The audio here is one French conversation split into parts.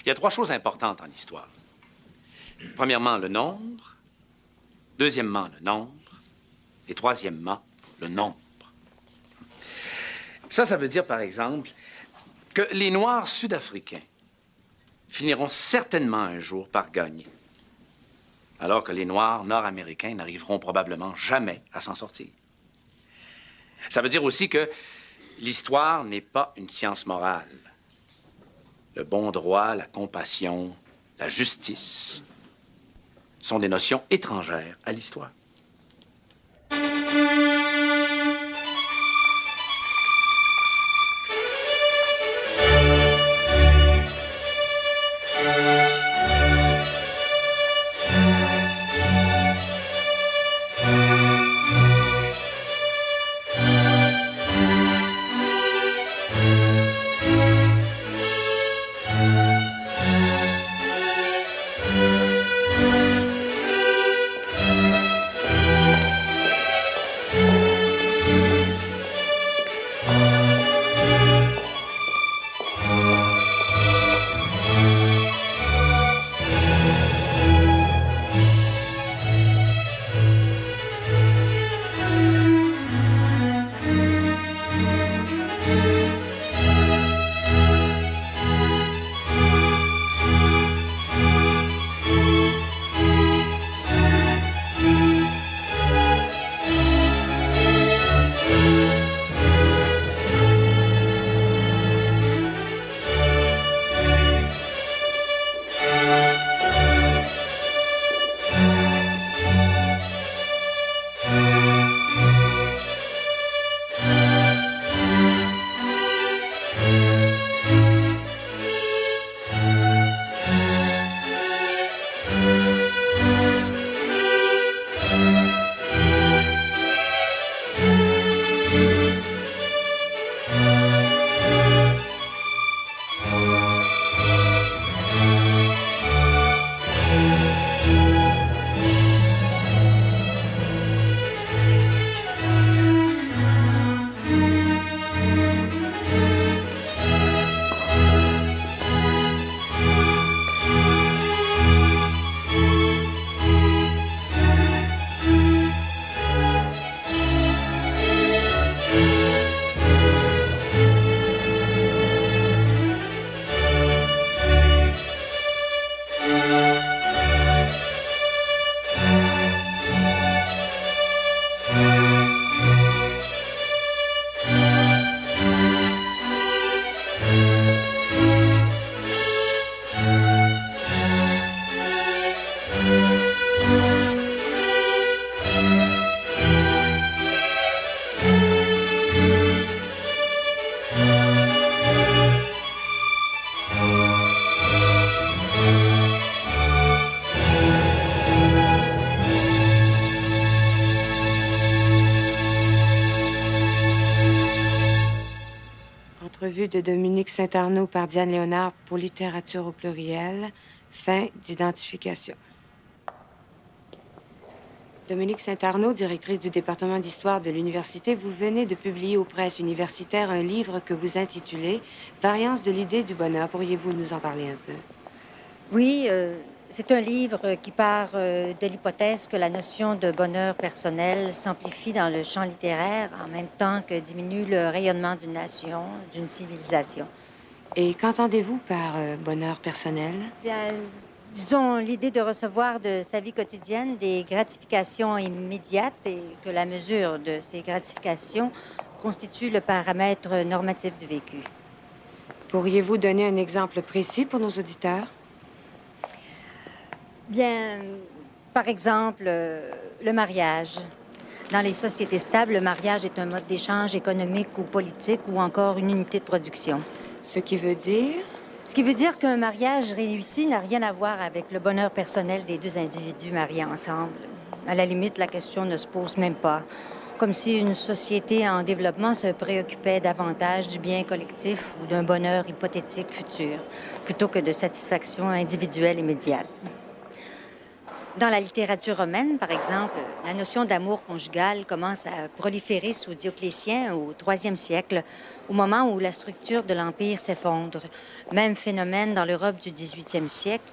Il y a trois choses importantes en histoire. Premièrement, le nombre. Deuxièmement, le nombre. Et troisièmement, le nombre. Ça veut dire, par exemple, que les Noirs sud-africains finiront certainement un jour par gagner, alors que les Noirs nord-américains n'arriveront probablement jamais à s'en sortir. Ça veut dire aussi que l'histoire n'est pas une science morale. Le bon droit, la compassion, la justice sont des notions étrangères à l'histoire. Entrevue de Dominique Saint-Arnaud par Diane Léonard pour Littérature au pluriel. Fin d'identification. Dominique Saint-Arnaud, directrice du département d'histoire de l'université, vous venez de publier aux presses universitaires un livre que vous intitulez « Variance de l'idée du bonheur ». Pourriez-vous nous en parler un peu? Oui, c'est un livre qui part de l'hypothèse que la notion de bonheur personnel s'amplifie dans le champ littéraire en même temps que diminue le rayonnement d'une nation, d'une civilisation. Et qu'entendez-vous par bonheur personnel? Bien, disons, l'idée de recevoir de sa vie quotidienne des gratifications immédiates et que la mesure de ces gratifications constitue le paramètre normatif du vécu. Pourriez-vous donner un exemple précis pour nos auditeurs? Bien, par exemple, le mariage. Dans les sociétés stables, le mariage est un mode d'échange économique ou politique ou encore une unité de production. Ce qui veut dire? Ce qui veut dire qu'un mariage réussi n'a rien à voir avec le bonheur personnel des deux individus mariés ensemble. À la limite, la question ne se pose même pas. Comme si une société en développement se préoccupait davantage du bien collectif ou d'un bonheur hypothétique futur, plutôt que de satisfaction individuelle immédiate. Dans la littérature romaine, par exemple, la notion d'amour conjugal commence à proliférer sous Dioclétien au IIIe siècle, au moment où la structure de l'Empire s'effondre. Même phénomène dans l'Europe du 18e siècle,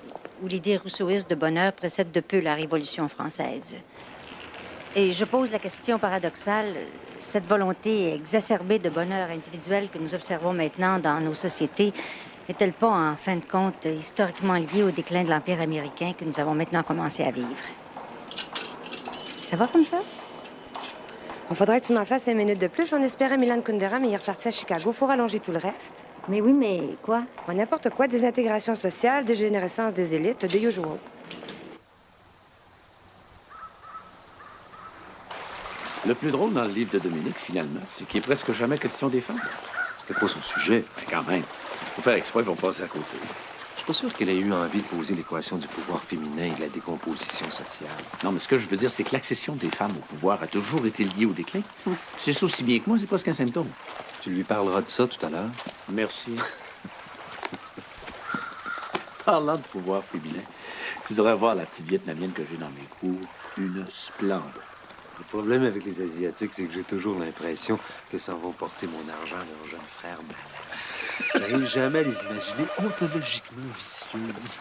où l'idée rousseauiste de bonheur précède de peu la Révolution française. Et je pose la question paradoxale, cette volonté exacerbée de bonheur individuel que nous observons maintenant dans nos sociétés est-elle pas, en fin de compte, historiquement liée au déclin de l'Empire américain que nous avons maintenant commencé à vivre? Ça va comme ça? Il faudrait que tu m'en fasses 5 minutes de plus. On espérait Milan Kundera, mais il est reparti à Chicago. Faut rallonger tout le reste. Mais oui, mais quoi? Bon, n'importe quoi, désintégration sociale, dégénérescence des élites, the usual. Le plus drôle dans le livre de Dominique, finalement, c'est qu'il est presque jamais question des femmes. C'était pas son sujet. Mais quand même, faut faire exprès pour passer à côté. Je suis pas sûr qu'elle ait eu envie de poser l'équation du pouvoir féminin et de la décomposition sociale. Non, mais ce que je veux dire, c'est que l'accession des femmes au pouvoir a toujours été liée au déclin. Tu sais ça aussi bien que moi, c'est presque un symptôme. Tu lui parleras de ça tout à l'heure? Merci. Parlant de pouvoir féminin, tu devrais voir la petite Vietnamienne que j'ai dans mes cours. Une splendeur. Le problème avec les Asiatiques, c'est que j'ai toujours l'impression que ça vont porter mon argent à leurs jeunes frères malades. J'arrive jamais à les imaginer ontologiquement vicieuses.